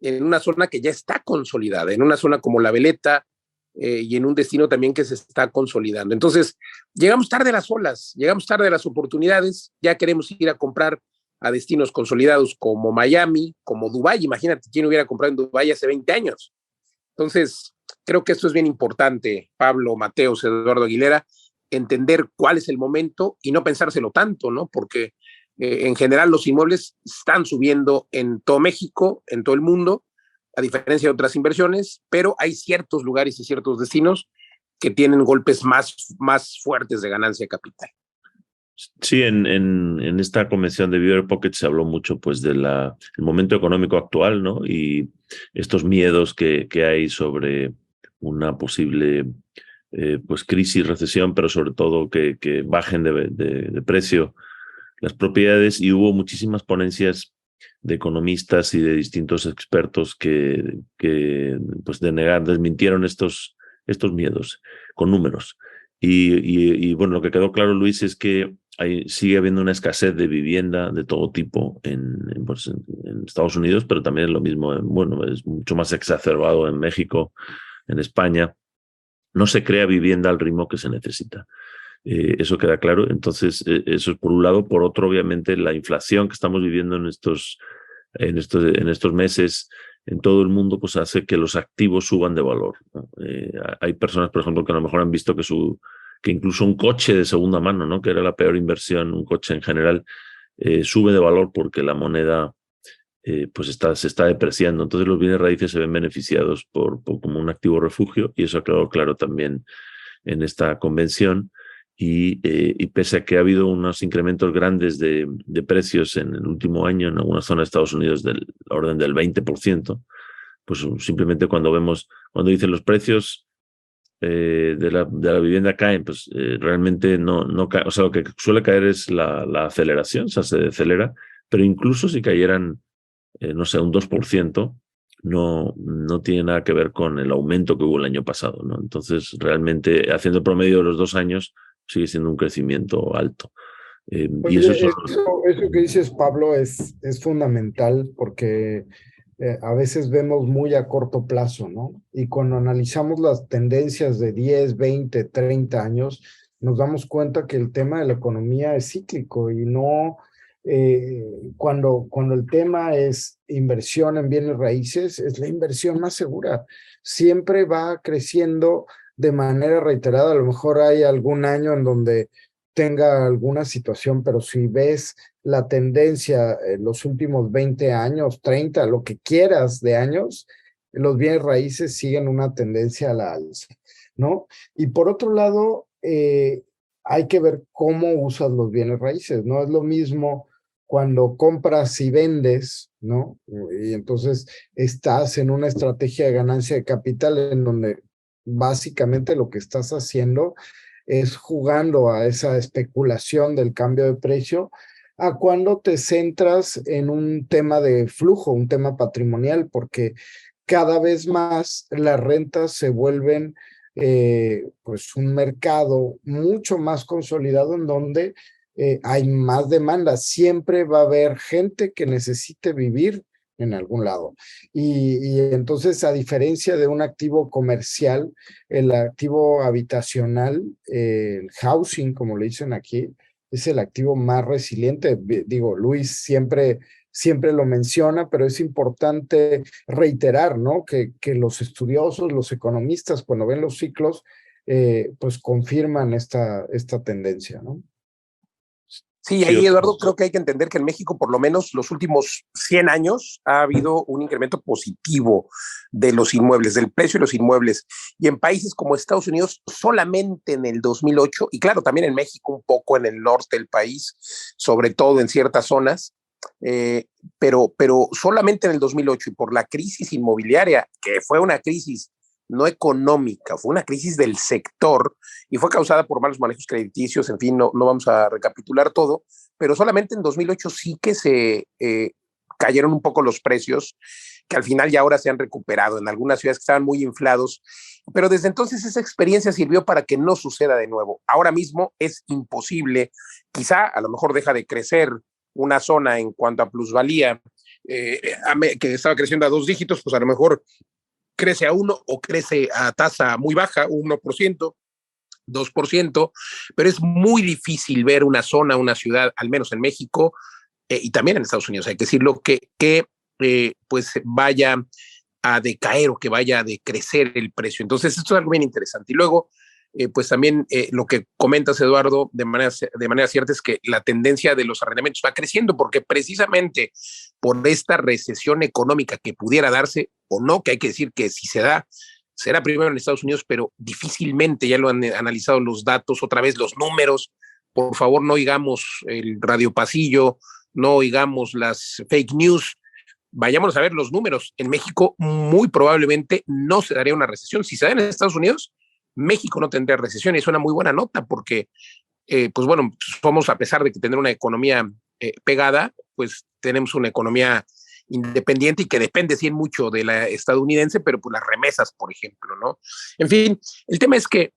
Speaker 2: en una zona que ya está consolidada, en una zona como La Veleta, y en un destino también que se está consolidando. Entonces, llegamos tarde a las olas, llegamos tarde a las oportunidades, ya queremos ir a comprar a destinos consolidados como Miami, como Dubái. Imagínate quién hubiera comprado en Dubái hace 20 años. Entonces, creo que esto es bien importante, Pablo, Mateos, Eduardo Aguilera, entender cuál es el momento y no pensárselo tanto, ¿no? Porque en general los inmuebles están subiendo en todo México, en todo el mundo, a diferencia de otras inversiones, pero hay ciertos lugares y ciertos destinos que tienen golpes más fuertes de ganancia de capital.
Speaker 5: Sí, en esta convención de Beaver Pocket se habló mucho pues del momento económico actual, ¿no? Y estos miedos que hay sobre una posible pues crisis, recesión, pero sobre todo que bajen de precio las propiedades, y hubo muchísimas ponencias de economistas y de distintos expertos que pues desmintieron estos miedos con números. Y bueno, lo que quedó claro, Luis, es que sigue habiendo una escasez de vivienda de todo tipo en Estados Unidos, pero también es lo mismo, bueno, es mucho más exacerbado en México, en España. No se crea vivienda al ritmo que se necesita. Eso queda claro. Entonces, eso es por un lado. Por otro, obviamente, la inflación que estamos viviendo en estos meses en todo el mundo, pues hace que los activos suban de valor, ¿no? Hay personas, por ejemplo, que a lo mejor han visto que incluso un coche de segunda mano, ¿no? Que era la peor inversión, un coche en general, sube de valor porque la moneda pues se está depreciando. Entonces los bienes raíces se ven beneficiados como un activo refugio, y eso ha quedado claro también en esta convención. Y pese a que ha habido unos incrementos grandes de precios en el último año en algunas zonas de Estados Unidos del orden del 20%, pues simplemente cuando dicen los precios de la vivienda caen, pues realmente no cae. O sea, lo que suele caer es la aceleración, o sea, se decelera, pero incluso si cayeran, no sé, un 2%, no tiene nada que ver con el aumento que hubo el año pasado, ¿no? Entonces, realmente, haciendo el promedio de los 2 años, sigue siendo un crecimiento alto.
Speaker 4: Oye,
Speaker 5: y eso
Speaker 4: que dices, Pablo, es fundamental porque a veces vemos muy a corto plazo, ¿no? Y cuando analizamos las tendencias de 10, 20, 30 años, nos damos cuenta que el tema de la economía es cíclico y no... cuando el tema es inversión en bienes raíces, es la inversión más segura. Siempre va creciendo de manera reiterada. A lo mejor hay algún año en donde tenga alguna situación, pero si ves la tendencia en los últimos 20 años, 30, lo que quieras de años, los bienes raíces siguen una tendencia a la alza, ¿no? Y por otro lado, hay que ver cómo usas los bienes raíces. No es lo mismo cuando compras y vendes, ¿no? Y entonces estás en una estrategia de ganancia de capital en donde básicamente lo que estás haciendo es jugando a esa especulación del cambio de precio, a cuando te centras en un tema de flujo, un tema patrimonial, porque cada vez más las rentas se vuelven pues un mercado mucho más consolidado en donde hay más demanda. Siempre va a haber gente que necesite vivir en algún lado. Y entonces, a diferencia de un activo comercial, el activo habitacional, el housing, como le dicen aquí, es el activo más resiliente. Digo, Luis siempre lo menciona, pero es importante reiterar, ¿no? Que los estudiosos, los economistas, cuando ven los ciclos, pues confirman esta tendencia, ¿no?
Speaker 2: Sí, ahí Eduardo, creo que hay que entender que en México por lo menos los últimos 100 años ha habido un incremento positivo de los inmuebles, del precio de los inmuebles. Y en países como Estados Unidos, solamente en el 2008, y claro, también en México un poco en el norte del país, sobre todo en ciertas zonas, pero solamente en el 2008 y por la crisis inmobiliaria, que fue una crisis no económica, fue una crisis del sector y fue causada por malos manejos crediticios, en fin, no vamos a recapitular todo, pero solamente en 2008 sí que se cayeron un poco los precios, que al final ya ahora se han recuperado en algunas ciudades que estaban muy inflados, pero desde entonces esa experiencia sirvió para que no suceda de nuevo. Ahora mismo es imposible, quizá a lo mejor deja de crecer una zona en cuanto a plusvalía, que estaba creciendo a 2 dígitos, pues a lo mejor crece a 1 o crece a tasa muy baja, 1%, 2%, pero es muy difícil ver una zona, una ciudad, al menos en México y también en Estados Unidos, hay que decirlo, que pues vaya a decaer o que vaya a decrecer el precio. Entonces, esto es algo bien interesante. Y luego, pues también lo que comentas, Eduardo, de manera cierta es que la tendencia de los arrendamientos va creciendo porque precisamente por esta recesión económica que pudiera darse o no, que hay que decir que si se da, será primero en Estados Unidos, pero difícilmente, ya lo han analizado los datos, otra vez los números, por favor no oigamos el radio pasillo, no oigamos las fake news, vayámonos a ver los números. En México muy probablemente no se daría una recesión. Si se da en Estados Unidos, México no tendría recesión y es una muy buena nota porque, pues bueno, somos, a pesar de que tener una economía pegada, pues tenemos una economía independiente y que depende sí mucho de la estadounidense, pero por las remesas, por ejemplo, ¿no? En fin, el tema es que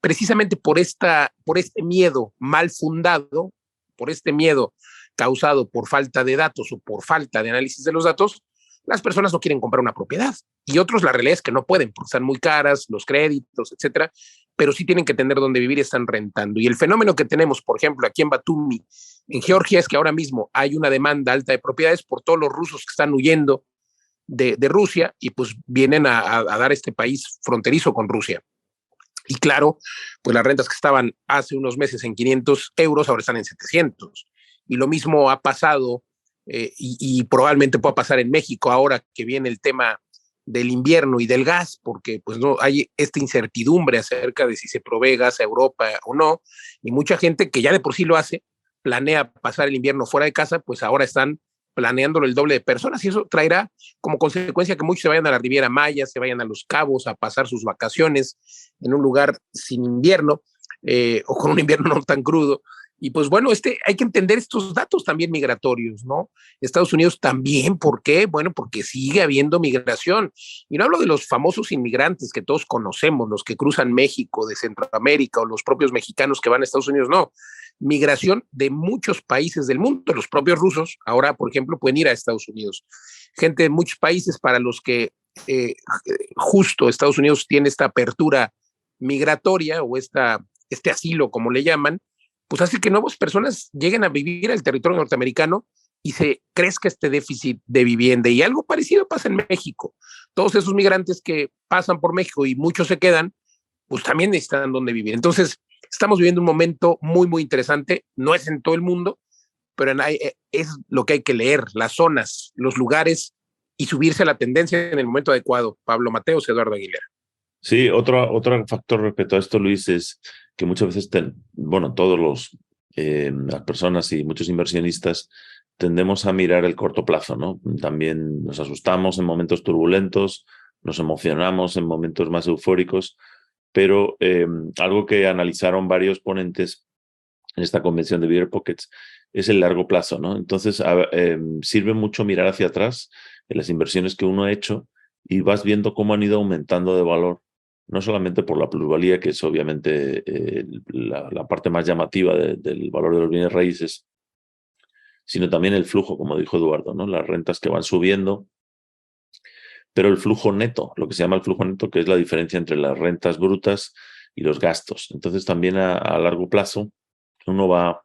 Speaker 2: precisamente por este miedo mal fundado, por este miedo causado por falta de datos o por falta de análisis de los datos, las personas no quieren comprar una propiedad y otros la realidad es que no pueden porque están muy caras, los créditos, etcétera, pero sí tienen que tener donde vivir y están rentando. Y el fenómeno que tenemos, por ejemplo, aquí en Batumi, en Georgia, es que ahora mismo hay una demanda alta de propiedades por todos los rusos que están huyendo de Rusia y pues vienen a dar este país fronterizo con Rusia. Y claro, pues las rentas que estaban hace unos meses en 500 euros ahora están en 700. Y lo mismo ha pasado y probablemente pueda pasar en México ahora que viene el tema del invierno y del gas, porque pues no hay esta incertidumbre acerca de si se provee gas a Europa o no, y mucha gente que ya de por sí lo hace, planea pasar el invierno fuera de casa, pues ahora están planeándolo el doble de personas y eso traerá como consecuencia que muchos se vayan a la Riviera Maya, se vayan a Los Cabos a pasar sus vacaciones en un lugar sin invierno o con un invierno no tan crudo. Y pues bueno, hay que entender estos datos también migratorios, ¿no? Estados Unidos también, ¿por qué? Bueno, porque sigue habiendo migración. Y no hablo de los famosos inmigrantes que todos conocemos, los que cruzan México, de Centroamérica, o los propios mexicanos que van a Estados Unidos, no. Migración de muchos países del mundo. Los propios rusos ahora, por ejemplo, pueden ir a Estados Unidos. Gente de muchos países para los que justo Estados Unidos tiene esta apertura migratoria o este asilo, como le llaman, pues hace que nuevas personas lleguen a vivir al territorio norteamericano y se crezca este déficit de vivienda. Y algo parecido pasa en México. Todos esos migrantes que pasan por México y muchos se quedan, pues también necesitan dónde vivir. Entonces, estamos viviendo un momento muy, muy interesante. No es en todo el mundo, pero es lo que hay que leer, las zonas, los lugares y subirse a la tendencia en el momento adecuado. Pablo Mateos, Eduardo Aguilera.
Speaker 5: Sí, otro factor respecto a esto, Luis, es que muchas veces, todos las personas y muchos inversionistas tendemos a mirar el corto plazo, ¿no? También nos asustamos en momentos turbulentos, nos emocionamos en momentos más eufóricos, pero algo que analizaron varios ponentes en esta convención de Beaver Pockets es el largo plazo, ¿no? Entonces, sirve mucho mirar hacia atrás en las inversiones que uno ha hecho y vas viendo cómo han ido aumentando de valor, no solamente por la plusvalía, que es obviamente la parte más llamativa del valor de los bienes raíces, sino también el flujo, como dijo Eduardo, ¿no? Las rentas que van subiendo, pero el flujo neto, lo que se llama el flujo neto, que es la diferencia entre las rentas brutas y los gastos. Entonces, también a largo plazo, uno va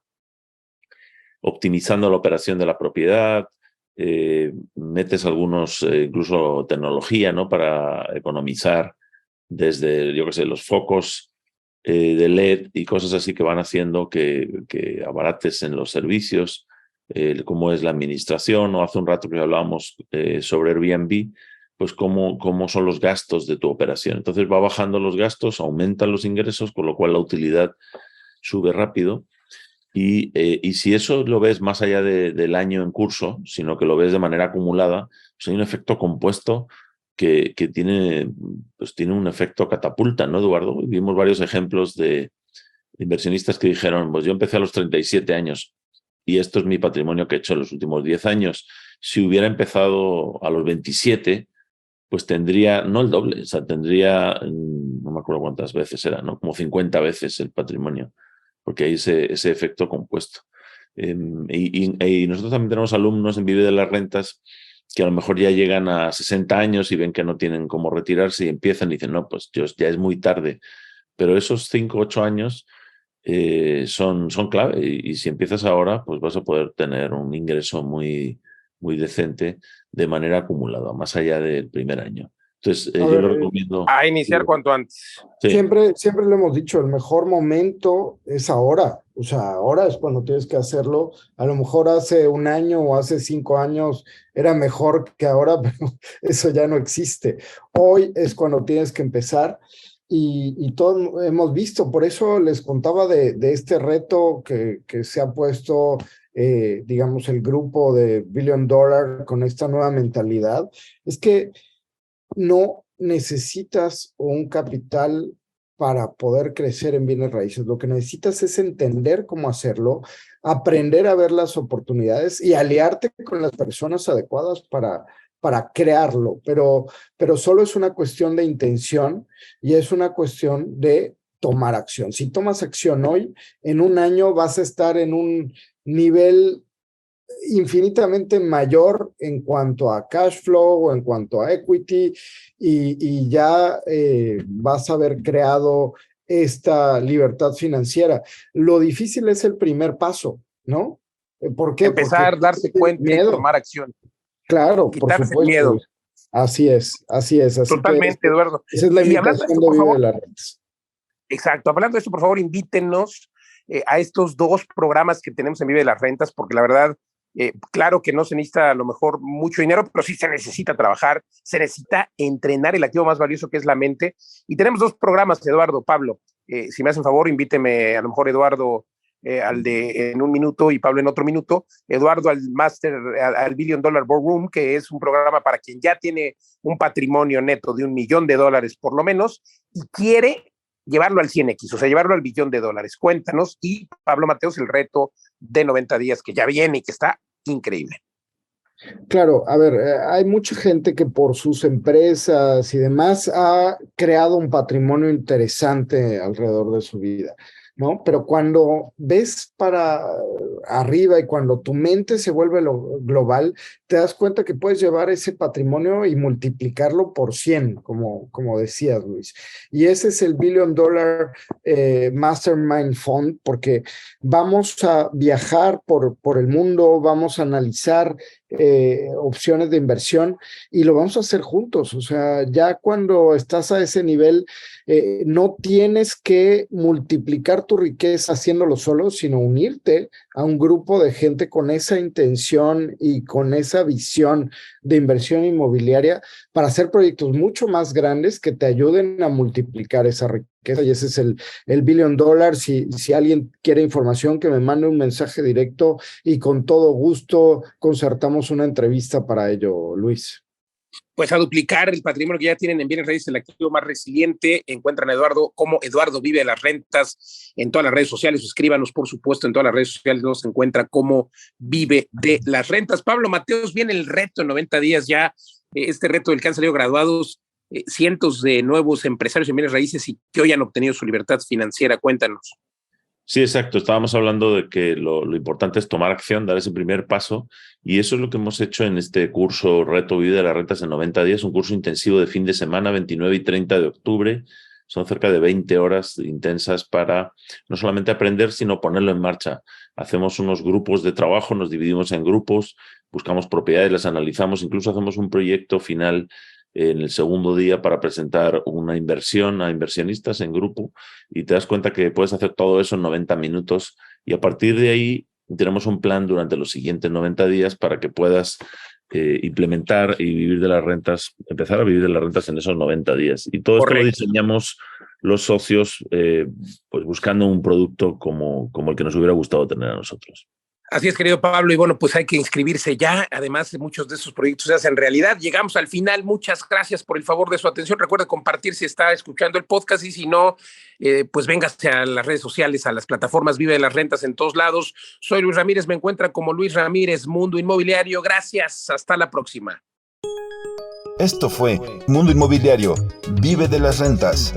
Speaker 5: optimizando la operación de la propiedad, metes algunos, incluso tecnología, ¿no? Para economizar desde, yo qué sé, los focos de LED y cosas así que van haciendo que abarates en los servicios, cómo es la administración, o hace un rato que hablábamos sobre Airbnb, pues cómo son los gastos de tu operación. Entonces va bajando los gastos, aumentan los ingresos, con lo cual la utilidad sube rápido. Y si eso lo ves más allá del año en curso, sino que lo ves de manera acumulada, pues hay un efecto compuesto que tiene un efecto catapulta, ¿no, Eduardo? Vimos varios ejemplos de inversionistas que dijeron, pues yo empecé a los 37 años y esto es mi patrimonio que he hecho en los últimos 10 años. Si hubiera empezado a los 27, pues tendría, no el doble, o sea, tendría, no me acuerdo cuántas veces era, ¿no? Como 50 veces el patrimonio, porque hay ese efecto compuesto. Y nosotros también tenemos alumnos en Vive de las Rentas que a lo mejor ya llegan a 60 años y ven que no tienen cómo retirarse y empiezan y dicen, no, pues ya es muy tarde. Pero esos 5 o 8 años son clave y si empiezas ahora, pues vas a poder tener un ingreso muy, muy decente de manera acumulada, más allá del primer año. Entonces, yo lo recomiendo.
Speaker 2: A iniciar cuanto antes.
Speaker 5: Sí.
Speaker 4: Siempre lo hemos dicho, el mejor momento es ahora. O sea, ahora es cuando tienes que hacerlo. A lo mejor hace un año o hace 5 años era mejor que ahora, pero eso ya no existe. Hoy es cuando tienes que empezar. Y todos hemos visto, por eso les contaba de este reto que se ha puesto, digamos, el grupo de Billion Dollar con esta nueva mentalidad. Es que no necesitas un capital para poder crecer en bienes raíces. Lo que necesitas es entender cómo hacerlo, aprender a ver las oportunidades y aliarte con las personas adecuadas para crearlo, pero solo es una cuestión de intención y es una cuestión de tomar acción. Si tomas acción hoy, en un año vas a estar en un nivel infinitamente mayor en cuanto a cash flow o en cuanto a equity y ya vas a haber creado esta libertad financiera. Lo difícil es el primer paso, ¿no? ¿Por qué?
Speaker 2: Empezar, darse cuenta y tomar acción.
Speaker 4: Claro,
Speaker 2: quitarse
Speaker 4: por supuesto.
Speaker 2: el miedo.
Speaker 4: Así es. Así
Speaker 2: Totalmente, Eduardo.
Speaker 4: Esa es la invitación de Vive de las Rentas.
Speaker 2: Exacto. Hablando de esto, por favor, invítenos a estos 2 programas que tenemos en Vive de las Rentas, porque la verdad, claro que no se necesita a lo mejor mucho dinero, pero sí se necesita trabajar, se necesita entrenar el activo más valioso que es la mente. Y tenemos 2 programas, Eduardo, Pablo. Si me hacen favor, invíteme a lo mejor Eduardo al de en un minuto y Pablo en otro minuto, Eduardo al Billion Dollar Boardroom, que es un programa para quien ya tiene un patrimonio neto de $1 millón por lo menos y quiere llevarlo al 100x, o sea, llevarlo al $1 billón. Cuéntanos. Y Pablo Mateos, el reto de 90 días que ya viene y que está increíble.
Speaker 4: Claro, a ver, hay mucha gente que por sus empresas y demás ha creado un patrimonio interesante alrededor de su vida, ¿no? Pero cuando ves para arriba y cuando tu mente se vuelve global, te das cuenta que puedes llevar ese patrimonio y multiplicarlo por 100, como decías, Luis. Y ese es el Billion Dollar Mastermind Fund, porque vamos a viajar por el mundo, vamos a analizar opciones de inversión y lo vamos a hacer juntos. O sea, ya cuando estás a ese nivel, no tienes que multiplicar tu riqueza haciéndolo solo, sino unirte a un grupo de gente con esa intención y con esa visión de inversión inmobiliaria para hacer proyectos mucho más grandes que te ayuden a multiplicar esa riqueza. Y ese es el $1 billion. Si alguien quiere información, que me mande un mensaje directo y con todo gusto concertamos una entrevista para ello, Luis.
Speaker 2: Pues a duplicar el patrimonio que ya tienen en bienes raíces, el activo más resiliente. Encuentran a Eduardo como Eduardo Vive de las Rentas en todas las redes sociales. Escríbanos, por supuesto, en todas las redes sociales nos encuentra como Vive de las Rentas. Pablo Mateos, viene el reto en 90 días ya, este reto del que han salido graduados cientos de nuevos empresarios en bienes raíces y que hoy han obtenido su libertad financiera. Cuéntanos.
Speaker 5: Sí, exacto. Estábamos hablando de que lo importante es tomar acción, dar ese primer paso, y eso es lo que hemos hecho en este curso Reto Vive de las Rentas en 90 días, un curso intensivo de fin de semana, 29 y 30 de octubre. Son cerca de 20 horas intensas para no solamente aprender, sino ponerlo en marcha. Hacemos unos grupos de trabajo, nos dividimos en grupos, buscamos propiedades, las analizamos, incluso hacemos un proyecto final en el segundo día para presentar una inversión a inversionistas en grupo, y te das cuenta que puedes hacer todo eso en 90 minutos y a partir de ahí tenemos un plan durante los siguientes 90 días para que puedas implementar y vivir de las rentas, empezar a vivir de las rentas en esos 90 días. Y todo
Speaker 2: Correcto.
Speaker 5: esto lo diseñamos los socios pues buscando un producto como el que nos hubiera gustado tener a nosotros.
Speaker 2: Así es, querido Pablo, y bueno, pues hay que inscribirse ya. Además, muchos de esos proyectos se hacen realidad. Llegamos al final. Muchas gracias por el favor de su atención. Recuerde compartir si está escuchando el podcast y si no, pues véngase a las redes sociales, a las plataformas Vive de las Rentas en todos lados. Soy Luis Ramírez, me encuentran como Luis Ramírez, Mundo Inmobiliario. Gracias, hasta la próxima.
Speaker 1: Esto fue Mundo Inmobiliario, Vive de las Rentas.